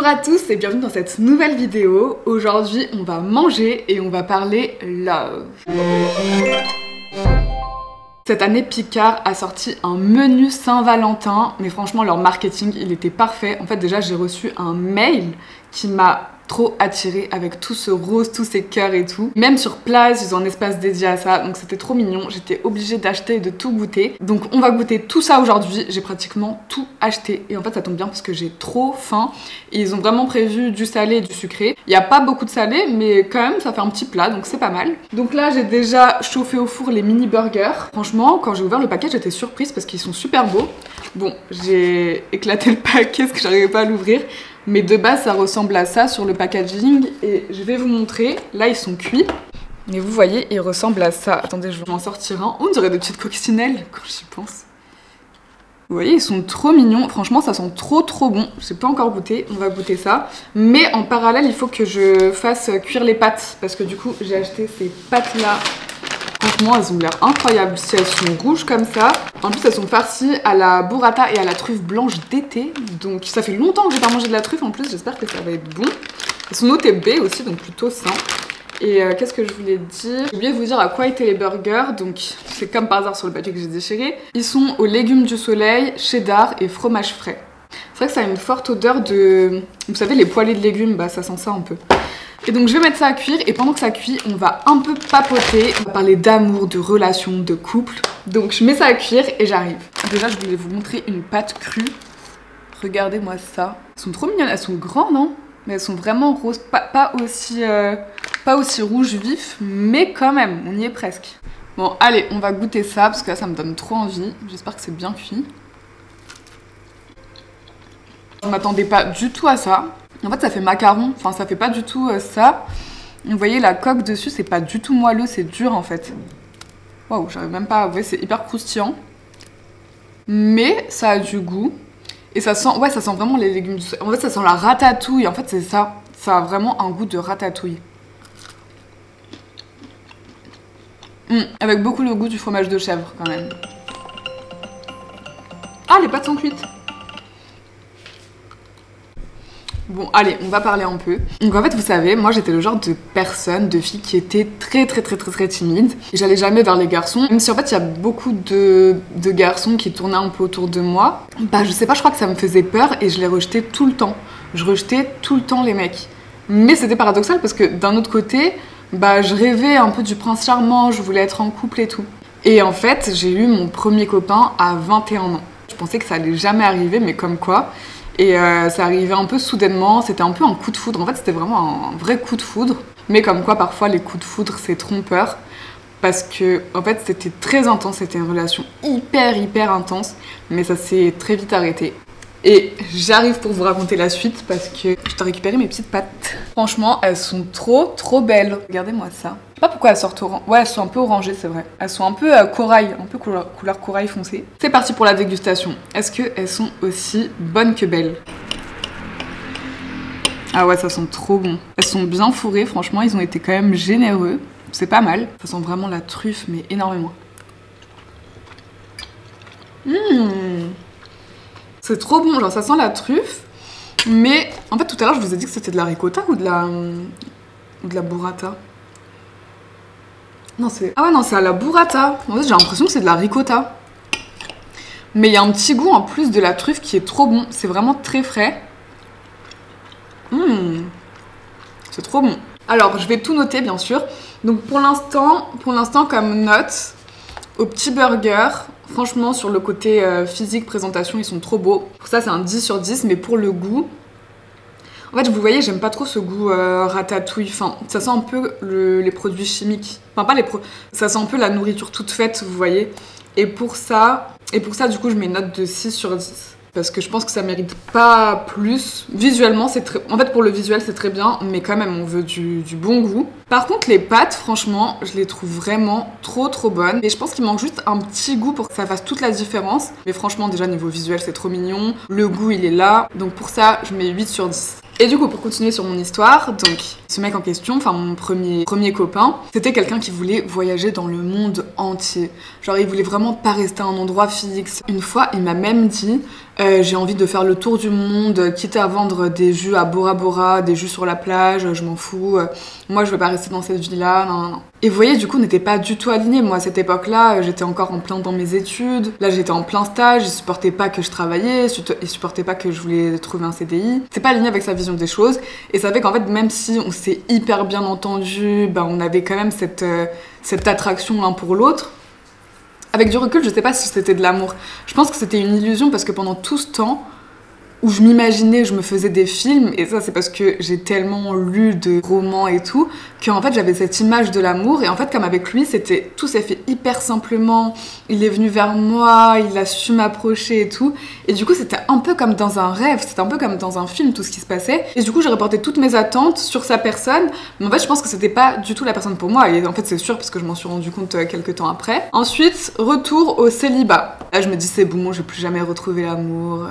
Bonjour à tous et bienvenue dans cette nouvelle vidéo. Aujourd'hui on va manger et on va parler love. Cette année Picard a sorti un menu Saint-Valentin, mais franchement leur marketing il était parfait. En fait déjà j'ai reçu un mail qui m'a trop attirée avec tout ce rose, tous ces cœurs et tout. Même sur place, ils ont un espace dédié à ça, donc c'était trop mignon. J'étais obligée d'acheter et de tout goûter. Donc on va goûter tout ça aujourd'hui. J'ai pratiquement tout acheté. Et en fait ça tombe bien parce que j'ai trop faim. Et ils ont vraiment prévu du salé et du sucré. Il n'y a pas beaucoup de salé, mais quand même ça fait un petit plat, donc c'est pas mal. Donc là j'ai déjà chauffé au four les mini burgers. Franchement, quand j'ai ouvert le paquet, j'étais surprise parce qu'ils sont super beaux. Bon, j'ai éclaté le paquet parce que j'arrivais pas à l'ouvrir. Mais de base, ça ressemble à ça sur le packaging. Et je vais vous montrer. Là, ils sont cuits. Et vous voyez, ils ressemblent à ça. Attendez, je vais en sortir un. On dirait des petites coccinelles quand j'y pense. Vous voyez, ils sont trop mignons. Franchement, ça sent trop bon. J'ai pas encore goûté. On va goûter ça. Mais en parallèle, il faut que je fasse cuire les pâtes. Parce que du coup, j'ai acheté ces pâtes-là. Franchement, elles ont l'air incroyables. Si elles sont rouges comme ça. En plus, elles sont farcies à la burrata et à la truffe blanche d'été. Donc, ça fait longtemps que j'ai pas mangé de la truffe en plus. J'espère que ça va être bon. Elles sont notées B aussi, donc plutôt sain. Et qu'est-ce que je voulais dire? J'ai oublié de vous dire à quoi étaient les burgers. Donc, c'est comme par hasard sur le papier que j'ai déchiré. Ils sont aux légumes du soleil, cheddar et fromage frais. C'est vrai que ça a une forte odeur de... Vous savez, les poêlés de légumes, bah ça sent ça un peu. Et donc je vais mettre ça à cuire et pendant que ça cuit, on va un peu papoter. On va parler d'amour, de relations, de couple. Donc je mets ça à cuire et j'arrive. Déjà je voulais vous montrer une pâte crue. Regardez-moi ça. Elles sont trop mignonnes, elles sont grandes non? Mais elles sont vraiment roses, pas aussi rouge vif, mais quand même, on y est presque. Bon allez, on va goûter ça parce que là ça me donne trop envie. J'espère que c'est bien cuit. Je m'attendais pas du tout à ça. En fait, ça fait macaron, enfin ça fait pas du tout ça. Vous voyez, la coque dessus, c'est pas du tout moelleux, c'est dur en fait. Waouh, j'arrive même pas à... Vous voyez, c'est hyper croustillant. Mais ça a du goût. Et ça sent... Ouais, ça sent vraiment les légumes du soleil. En fait, ça sent la ratatouille. En fait, c'est ça. Ça a vraiment un goût de ratatouille. Avec beaucoup le goût du fromage de chèvre, quand même. Ah, les pâtes sont cuites. Bon, allez, on va parler un peu. Donc en fait, vous savez, moi j'étais le genre de personne, de fille qui était très timide. Et j'allais jamais vers les garçons. Même si en fait, il y a beaucoup de garçons qui tournaient un peu autour de moi. Bah je sais pas, je crois que ça me faisait peur et je les rejetais tout le temps. Je rejetais tout le temps les mecs. Mais c'était paradoxal parce que d'un autre côté, bah je rêvais un peu du prince charmant, je voulais être en couple et tout. Et en fait, j'ai eu mon premier copain à 21 ans. Je pensais que ça allait jamais arriver, mais comme quoi... Et ça arrivait un peu soudainement, c'était un peu un coup de foudre. En fait, c'était vraiment un vrai coup de foudre. Mais comme quoi, parfois, les coups de foudre, c'est trompeur. Parce que, en fait, c'était très intense. C'était une relation hyper intense. Mais ça s'est très vite arrêté. Et j'arrive pour vous raconter la suite parce que je dois récupérer mes petites pâtes. Franchement, elles sont trop belles. Regardez-moi ça. Je sais pas pourquoi elles sortent orange. Ouais, elles sont un peu orangées, c'est vrai. Elles sont un peu corail, un peu couleur corail foncé. C'est parti pour la dégustation. Est-ce qu'elles sont aussi bonnes que belles? Ah ouais, ça sent trop bon. Elles sont bien fourrées, franchement, ils ont été quand même généreux. C'est pas mal. Ça sent vraiment la truffe, mais énormément. C'est trop bon, genre ça sent la truffe. Mais en fait, tout à l'heure, je vous ai dit que c'était de la ricotta ou de la burrata. Non, c'est... Ah ouais, non, c'est à la burrata. En fait, j'ai l'impression que c'est de la ricotta. Mais il y a un petit goût en plus de la truffe qui est trop bon. C'est vraiment très frais. C'est trop bon. Alors, je vais tout noter, bien sûr. Donc, pour l'instant, comme note, au petit burger, franchement, sur le côté physique, présentation, ils sont trop beaux. Pour ça, c'est un 10 sur 10, mais pour le goût... En fait, vous voyez, j'aime pas trop ce goût ratatouille. Enfin, ça sent un peu les produits chimiques. Enfin, pas les produits... Ça sent un peu la nourriture toute faite, vous voyez. Et pour ça, du coup, je mets une note de 6 sur 10. Parce que je pense que ça mérite pas plus. Visuellement, c'est très... En fait, pour le visuel, c'est très bien, mais quand même, on veut du bon goût. Par contre, les pâtes, franchement, je les trouve vraiment trop bonnes. Et je pense qu'il manque juste un petit goût pour que ça fasse toute la différence. Mais franchement, déjà, niveau visuel, c'est trop mignon. Le goût, il est là. Donc pour ça, je mets 8 sur 10. Et du coup, pour continuer sur mon histoire, donc ce mec en question, enfin mon premier copain, c'était quelqu'un qui voulait voyager dans le monde entier. Genre, il voulait vraiment pas rester à un endroit fixe. Une fois, il m'a même dit, J'ai envie de faire le tour du monde, quitte à vendre des jus à Bora Bora, des jus sur la plage, je m'en fous. Moi, je veux pas rester dans cette vie-là, non, non, non. Et vous voyez, du coup, on n'était pas du tout alignés. Moi, à cette époque-là, j'étais encore en plein dans mes études. Là, j'étais en plein stage, ils supportaient pas que je travaillais, ils supportaient pas que je voulais trouver un CDI. C'est pas aligné avec sa vision des choses. Et ça fait qu'en fait, même si on s'est hyper bien entendu, on avait quand même cette attraction l'un pour l'autre. Avec du recul, je sais pas si c'était de l'amour. Je pense que c'était une illusion parce que pendant tout ce temps où je m'imaginais, je me faisais des films, et ça c'est parce que j'ai tellement lu de romans et tout, qu'en fait j'avais cette image de l'amour, et en fait comme avec lui, tout s'est fait hyper simplement, il est venu vers moi, il a su m'approcher et tout, et du coup c'était un peu comme dans un rêve, c'était un peu comme dans un film tout ce qui se passait, et du coup j'ai reporté toutes mes attentes sur sa personne, mais en fait je pense que c'était pas du tout la personne pour moi, et en fait c'est sûr parce que je m'en suis rendu compte quelques temps après. Ensuite, retour au célibat. Là je me dis c'est bon, je vais plus jamais retrouver l'amour.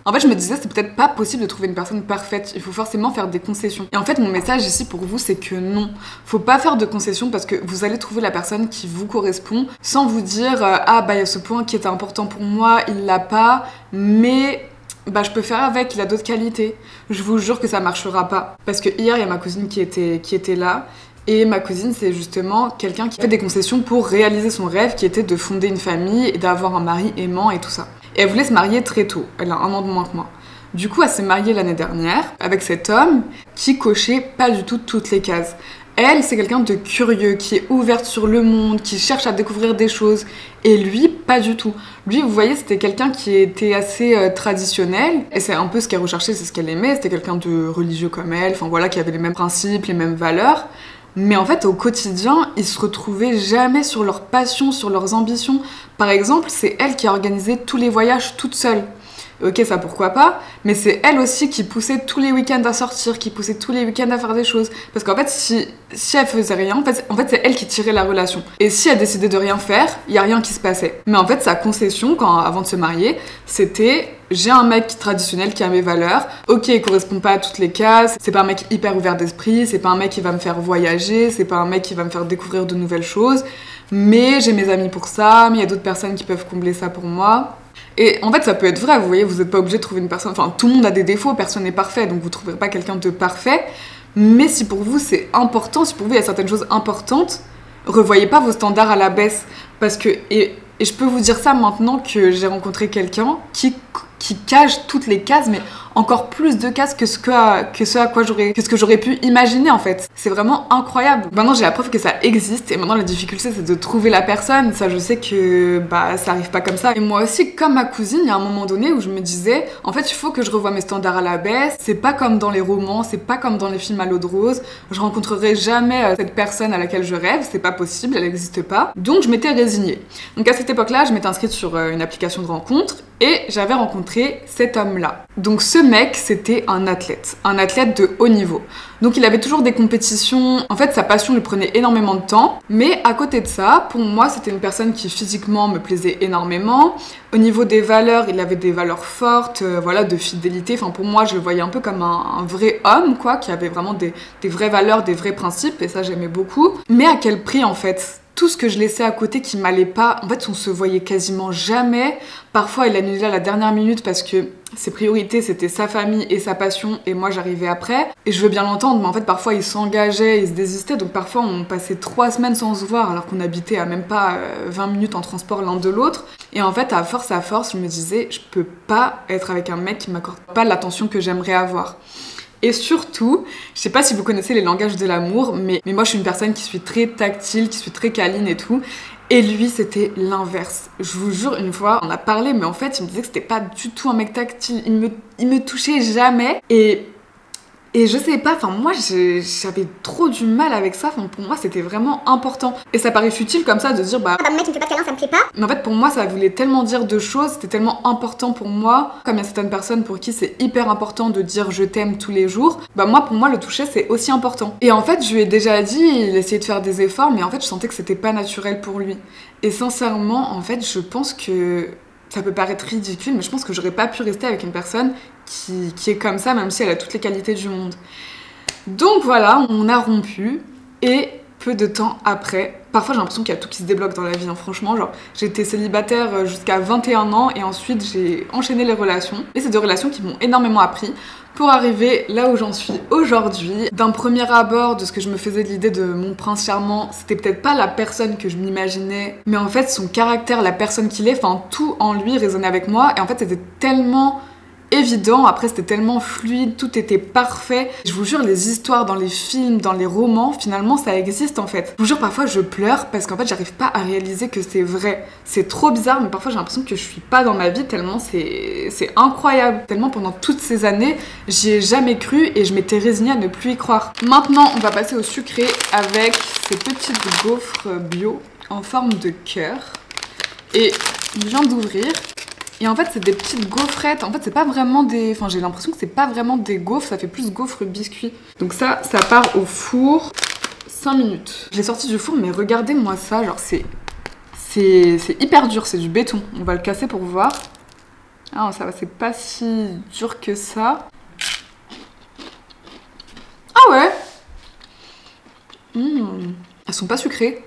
En fait, je me disais, c'est peut-être pas possible de trouver une personne parfaite. Il faut forcément faire des concessions. Et en fait, mon message ici pour vous, c'est que non. Faut pas faire de concessions parce que vous allez trouver la personne qui vous correspond sans vous dire ah bah il y a ce point qui était important pour moi, il l'a pas, mais je peux faire avec, il a d'autres qualités. Je vous jure que ça marchera pas. Parce que hier, il y a ma cousine qui était là. Et ma cousine, c'est justement quelqu'un qui fait des concessions pour réaliser son rêve qui était de fonder une famille et d'avoir un mari aimant et tout ça. Et elle voulait se marier très tôt, elle a 1 an de moins que moi. Du coup, elle s'est mariée l'année dernière avec cet homme qui cochait pas du tout toutes les cases. Elle, c'est quelqu'un de curieux, qui est ouverte sur le monde, qui cherche à découvrir des choses. Et lui, pas du tout. Lui, vous voyez, c'était quelqu'un qui était assez traditionnel. Et c'est un peu ce qu'elle recherchait, c'est ce qu'elle aimait. C'était quelqu'un de religieux comme elle, enfin voilà, qui avait les mêmes principes, les mêmes valeurs. Mais en fait, au quotidien, ils se retrouvaient jamais sur leurs passions, sur leurs ambitions. Par exemple, c'est elle qui a organisé tous les voyages toute seule. Ok, ça pourquoi pas, mais c'est elle aussi qui poussait tous les week-ends à sortir, qui poussait tous les week-ends à faire des choses. Parce qu'en fait, si elle faisait rien, en fait c'est elle qui tirait la relation. Et si elle décidait de rien faire, il y a rien qui se passait. Mais en fait, sa concession, avant de se marier, c'était j'ai un mec traditionnel qui a mes valeurs. Ok, il correspond pas à toutes les cases. C'est pas un mec hyper ouvert d'esprit. C'est pas un mec qui va me faire voyager. C'est pas un mec qui va me faire découvrir de nouvelles choses. Mais j'ai mes amis pour ça. Mais il y a d'autres personnes qui peuvent combler ça pour moi. Et en fait, ça peut être vrai, vous voyez, vous n'êtes pas obligé de trouver une personne... Enfin, tout le monde a des défauts, personne n'est parfait, donc vous ne trouverez pas quelqu'un de parfait. Mais si pour vous, c'est important, si pour vous, il y a certaines choses importantes, revoyez pas vos standards à la baisse. Parce que... Et je peux vous dire ça maintenant que j'ai rencontré quelqu'un qui cache toutes les cases, mais encore plus de cases que ce que j'aurais pu imaginer en fait. C'est vraiment incroyable. Maintenant j'ai la preuve que ça existe et maintenant la difficulté c'est de trouver la personne. Ça je sais que ça arrive pas comme ça. Et moi aussi comme ma cousine, il y a un moment donné où je me disais en fait il faut que je revoie mes standards à la baisse. C'est pas comme dans les romans, c'est pas comme dans les films à l'eau de rose. Je rencontrerai jamais cette personne à laquelle je rêve, c'est pas possible, elle n'existe pas. Donc je m'étais résignée. Donc à cette époque-là, je m'étais inscrite sur une application de rencontre et j'avais rencontré cet homme-là. Donc ce mec, c'était un athlète de haut niveau. Donc il avait toujours des compétitions, en fait sa passion lui prenait énormément de temps, mais à côté de ça, pour moi c'était une personne qui physiquement me plaisait énormément. Au niveau des valeurs, il avait des valeurs fortes, de fidélité, enfin pour moi je le voyais un peu comme un vrai homme quoi, qui avait vraiment des vraies valeurs, des vrais principes, et ça j'aimais beaucoup. Mais à quel prix en fait ? Tout ce que je laissais à côté qui m'allait pas, en fait on se voyait quasiment jamais. Parfois il annulait à la dernière minute parce que ses priorités c'était sa famille et sa passion et moi j'arrivais après. Et je veux bien l'entendre mais en fait parfois il s'engageait, il se désistait, donc parfois on passait 3 semaines sans se voir alors qu'on habitait à même pas 20 minutes en transport l'un de l'autre. Et en fait à force je me disais je peux pas être avec un mec qui m'accorde pas l'attention que j'aimerais avoir. Et surtout, je sais pas si vous connaissez les langages de l'amour, mais moi je suis une personne qui suis très tactile, qui suis très câline et tout. Et lui, c'était l'inverse. Je vous jure, une fois, on a parlé, mais en fait, il me disait que c'était pas du tout un mec tactile. Il me touchait jamais. Et je sais pas, moi j'avais trop du mal avec ça, pour moi c'était vraiment important. Et ça paraît futile comme ça de dire mec il me fait pas de câlin, ça me plaît pas. Mais en fait pour moi ça voulait tellement dire de choses, c'était tellement important pour moi. Comme il y a certaines personnes pour qui c'est hyper important de dire je t'aime tous les jours, pour moi le toucher c'est aussi important. Et en fait je lui ai déjà dit, il essayait de faire des efforts, mais en fait je sentais que c'était pas naturel pour lui. Et sincèrement en fait je pense que... Ça peut paraître ridicule, mais je pense que j'aurais pas pu rester avec une personne qui est comme ça, même si elle a toutes les qualités du monde. Donc voilà, on a rompu, et peu de temps après. Parfois j'ai l'impression qu'il y a tout qui se débloque dans la vie, hein, franchement. Genre, j'ai été célibataire jusqu'à 21 ans et ensuite j'ai enchaîné les relations. Et c'est des relations qui m'ont énormément appris pour arriver là où j'en suis aujourd'hui. D'un premier abord, de ce que je me faisais de l'idée de mon prince charmant, c'était peut-être pas la personne que je m'imaginais, mais en fait son caractère, la personne qu'il est, enfin tout en lui résonnait avec moi. Et en fait c'était tellement évident, après c'était tellement fluide, tout était parfait. Je vous jure, les histoires dans les films, dans les romans, finalement ça existe en fait. Je vous jure, parfois je pleure parce qu'en fait j'arrive pas à réaliser que c'est vrai. C'est trop bizarre, mais parfois j'ai l'impression que je suis pas dans ma vie tellement c'est incroyable. Tellement pendant toutes ces années, j'y ai jamais cru et je m'étais résignée à ne plus y croire. Maintenant, on va passer au sucré avec ces petites gaufres bio en forme de cœur. Et je viens d'ouvrir. Et en fait, c'est des petites gaufrettes. En fait, c'est pas vraiment des... Enfin, j'ai l'impression que c'est pas vraiment des gaufres, ça fait plus gaufres biscuits. Donc ça part au four 5 minutes. Je l'ai sorti du four, mais regardez-moi ça. Genre, c'est hyper dur, c'est du béton. On va le casser pour voir. Ah, ça va, c'est pas si dur que ça. Ah ouais. Elles sont pas sucrées.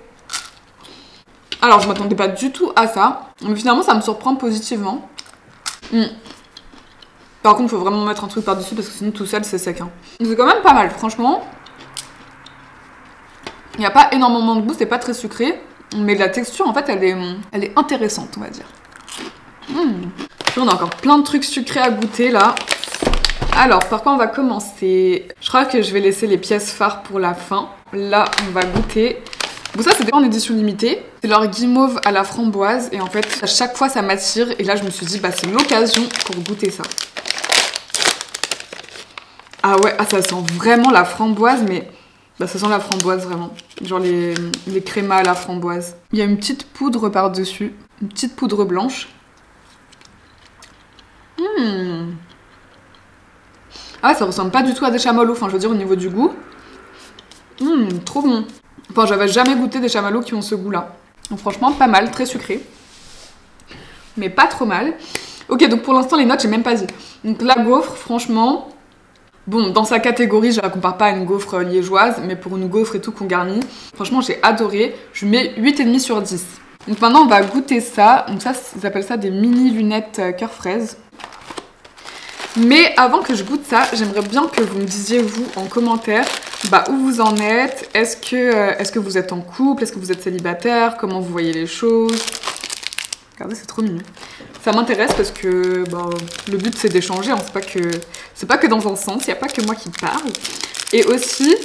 Alors, je m'attendais pas du tout à ça, mais finalement, ça me surprend positivement. Par contre, il faut vraiment mettre un truc par-dessus parce que sinon, tout seul, c'est sec. Hein. C'est quand même pas mal, franchement. Il n'y a pas énormément de goût, c'est pas très sucré, mais la texture, en fait, elle est intéressante, on va dire. Puis on a encore plein de trucs sucrés à goûter, là. Alors, par quoi on va commencer? Je crois que je vais laisser les pièces phares pour la fin. Là, on va goûter... Bon, ça c'était en édition limitée, c'est leur guimauve à la framboise et en fait à chaque fois ça m'attire et là je me suis dit bah c'est l'occasion pour goûter ça. Ah ouais, ah ça sent vraiment la framboise, mais bah ça sent la framboise vraiment, genre les crémas à la framboise. Il y a une petite poudre par-dessus, une petite poudre blanche. Ah ça ressemble pas du tout à des chamallows, enfin je veux dire au niveau du goût. Trop bon. Enfin, j'avais jamais goûté des chamallows qui ont ce goût-là. Donc franchement, pas mal, très sucré. Mais pas trop mal. Ok, donc pour l'instant, les notes, j'ai même pas dit. Donc la gaufre, franchement... Bon, dans sa catégorie, je la compare pas à une gaufre liégeoise, mais pour une gaufre et tout qu'on garnit, franchement, j'ai adoré. Je mets 8,5 sur 10. Donc maintenant, on va goûter ça. Donc ça, ils appellent ça des mini lunettes cœur fraise. Mais avant que je goûte ça, j'aimerais bien que vous me disiez, vous, en commentaire, bah, où vous en êtes. Est-ce que vous êtes en couple? Est-ce que vous êtes célibataire? Comment vous voyez les choses? Regardez, c'est trop mignon. Ça m'intéresse parce que bah, le but, c'est d'échanger. Hein. C'est pas que dans un sens, il n'y a pas que moi qui parle. Et aussi...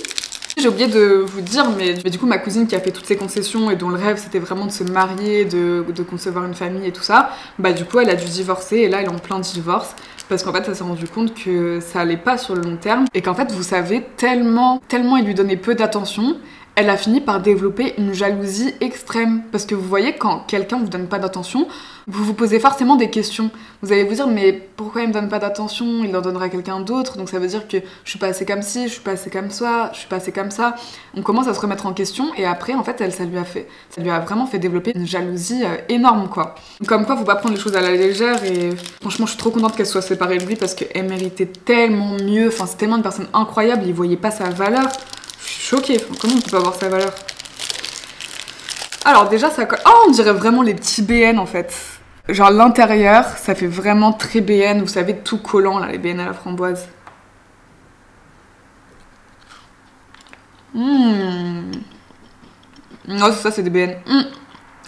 J'ai oublié de vous dire, mais du coup ma cousine qui a fait toutes ces concessions et dont le rêve c'était vraiment de se marier, de concevoir une famille et tout ça, bah du coup elle a dû divorcer et là elle est en plein divorce parce qu'en fait elle s'est rendu compte que ça allait pas sur le long terme et qu'en fait vous savez tellement il lui donnait peu d'attention, elle a fini par développer une jalousie extrême parce que vous voyez quand quelqu'un vous donne pas d'attention, vous vous posez forcément des questions. Vous allez vous dire mais pourquoi il me donne pas d'attention, il en donnera à quelqu'un d'autre, donc ça veut dire que je suis pas assez comme ci, je suis pas assez comme ça, je suis pas assez comme ça. On commence à se remettre en question et après en fait ça lui a vraiment fait développer une jalousie énorme quoi. Comme quoi faut pas prendre les choses à la légère et franchement je suis trop contente qu'elle soit séparée de lui parce qu'elle méritait tellement mieux, enfin c'est tellement une personne incroyable, il voyait pas sa valeur. Je suis choquée, comment on peut pas avoir sa valeur? Alors déjà ça colle... Oh on dirait vraiment les petits BN en fait. Genre l'intérieur ça fait vraiment très BN, vous savez tout collant là, les BN à la framboise. Non c'est ça, c'est des BN.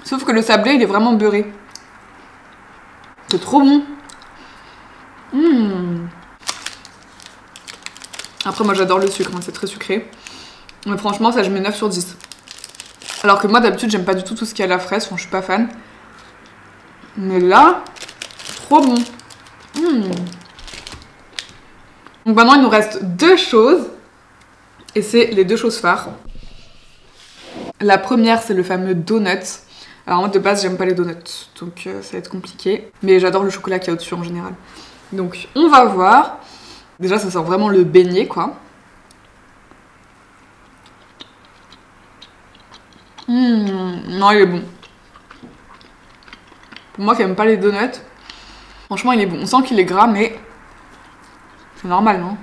Sauf que le sablé il est vraiment beurré. C'est trop bon. Après moi j'adore le sucre, hein, c'est très sucré. Mais franchement, ça, je mets 9 sur 10. Alors que moi, d'habitude, j'aime pas du tout ce qui est à la fraise. Enfin, je suis pas fan. Mais là, trop bon. Donc maintenant, il nous reste 2 choses. Et c'est les 2 choses phares. La première, c'est le fameux donut. Alors moi, de base, j'aime pas les donuts. Donc ça va être compliqué. Mais j'adore le chocolat qu'il y a au-dessus en général. Donc, on va voir. Déjà, ça sent vraiment le beignet, quoi. Non, il est bon. Pour moi qui aime pas les donuts, franchement il est bon. On sent qu'il est gras, mais c'est normal, non?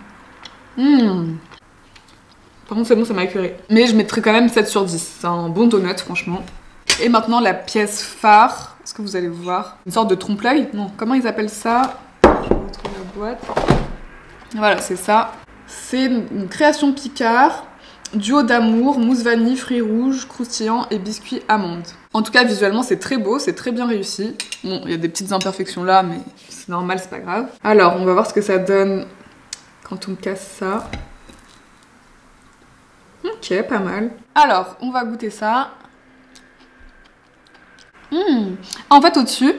Par contre c'est bon, ça m'a écœuré. Mais je mettrai quand même 7 sur 10. C'est un bon donut franchement. Et maintenant la pièce phare. Est-ce que vous allez voir? Une sorte de trompe-l'œil? Non, comment ils appellent ça? Je vais retrouver la boîte. Voilà, c'est ça. C'est une création Picard. Duo d'amour, mousse vanille, fruits rouges, croustillant et biscuits amandes. En tout cas, visuellement, c'est très beau, c'est très bien réussi. Bon, il y a des petites imperfections là, mais c'est normal, c'est pas grave. Alors, on va voir ce que ça donne quand on casse ça. Ok, pas mal. Alors, on va goûter ça. En fait, au-dessus,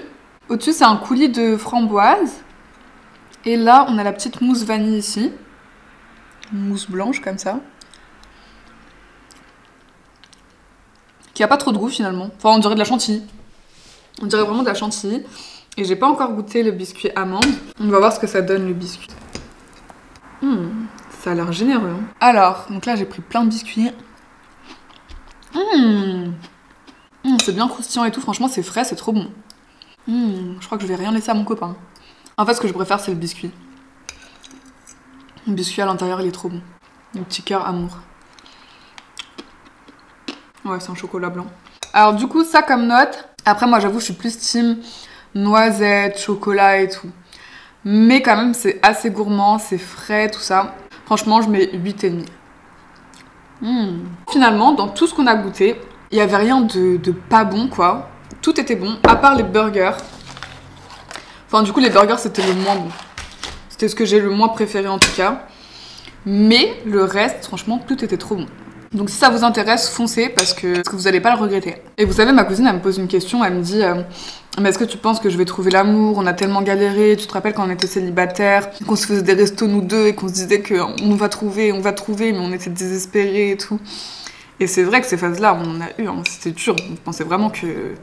c'est un coulis de framboise. Et là, on a la petite mousse vanille ici. Une mousse blanche, comme ça. Qui a pas trop de goût finalement. Enfin, on dirait de la chantilly. On dirait vraiment de la chantilly. Et j'ai pas encore goûté le biscuit amande. On va voir ce que ça donne le biscuit. Ça a l'air généreux. Hein. Alors, donc là j'ai pris plein de biscuits. C'est bien croustillant et tout. Franchement, c'est frais, c'est trop bon. Je crois que je vais rien laisser à mon copain. En fait, ce que je préfère, c'est le biscuit. Le biscuit à l'intérieur, il est trop bon. Le petit cœur amour. Ouais, c'est un chocolat blanc. Alors du coup, ça comme note. Après, moi, j'avoue, je suis plus team noisette, chocolat et tout. Mais quand même, c'est assez gourmand, c'est frais, tout ça. Franchement, je mets 8,5. Finalement, dans tout ce qu'on a goûté, il n'y avait rien de pas bon, quoi. Tout était bon, à part les burgers. Enfin, du coup, les burgers, c'était le moins bon. C'était ce que j'ai le moins préféré, en tout cas. Mais le reste, franchement, tout était trop bon. Donc si ça vous intéresse, foncez parce que vous n'allez pas le regretter. Et vous savez, ma cousine, elle me pose une question, elle me dit mais est-ce que tu penses que je vais trouver l'amour? On a tellement galéré, tu te rappelles quand on était célibataires, qu'on se faisait des restos nous deux et qu'on se disait qu'on va trouver, mais on était désespérés et tout. Et c'est vrai que ces phases-là, on en a eu, hein, c'était dur, on pensait vraiment que...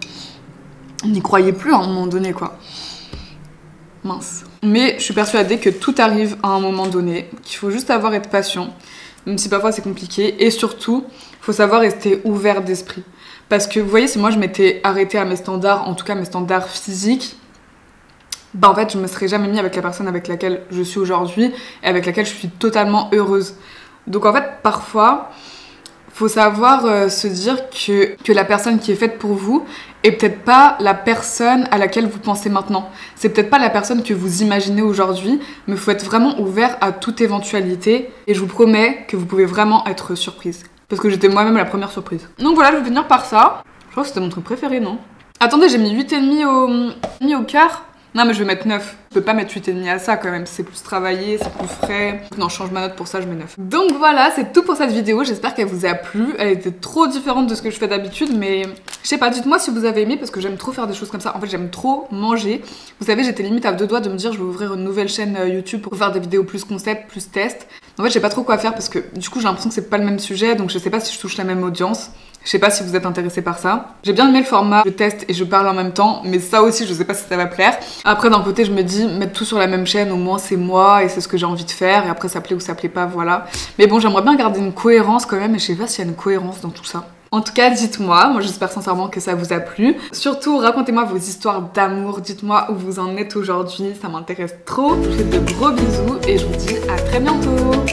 On n'y croyait plus à un moment donné, quoi. Mince. Mais je suis persuadée que tout arrive à un moment donné, qu'il faut juste être patient. Même si parfois c'est compliqué. Et surtout, il faut savoir rester ouvert d'esprit. Parce que vous voyez, si moi je m'étais arrêtée à mes standards, en tout cas mes standards physiques, bah en fait je me serais jamais mis avec la personne avec laquelle je suis aujourd'hui et avec laquelle je suis totalement heureuse. Donc en fait, parfois, faut savoir se dire que la personne qui est faite pour vous est peut-être pas la personne à laquelle vous pensez maintenant. C'est peut-être pas la personne que vous imaginez aujourd'hui, mais faut être vraiment ouvert à toute éventualité. Et je vous promets que vous pouvez vraiment être surprise. Parce que j'étais moi-même la première surprise. Donc voilà, je vais finir par ça. Je crois que c'était mon truc préféré, non? Attendez, j'ai mis 8,5 au quart. Non mais je vais mettre 9. Je peux pas mettre 8,5 à ça quand même, c'est plus travaillé, c'est plus frais. Non, je change ma note pour ça, je mets 9. Donc voilà, c'est tout pour cette vidéo, j'espère qu'elle vous a plu. Elle était trop différente de ce que je fais d'habitude, mais je sais pas, dites-moi si vous avez aimé parce que j'aime trop faire des choses comme ça. En fait, j'aime trop manger. Vous savez, j'étais limite à 2 doigts de me dire je vais ouvrir une nouvelle chaîne YouTube pour faire des vidéos plus concept, plus test. En fait, je sais pas trop quoi faire parce que du coup, j'ai l'impression que c'est pas le même sujet, donc je sais pas si je touche la même audience. Je sais pas si vous êtes intéressés par ça. J'ai bien aimé le format, je teste et je parle en même temps, mais ça aussi, je sais pas si ça va plaire. Après, d'un côté, je me dis, mettre tout sur la même chaîne, au moins c'est moi et c'est ce que j'ai envie de faire, et après, ça plaît ou ça plaît pas, voilà. Mais bon, j'aimerais bien garder une cohérence quand même, et je sais pas s'il y a une cohérence dans tout ça. En tout cas, dites-moi, moi j'espère sincèrement que ça vous a plu. Surtout, racontez-moi vos histoires d'amour, dites-moi où vous en êtes aujourd'hui, ça m'intéresse trop. Je vous fais de gros bisous et je vous dis à très bientôt.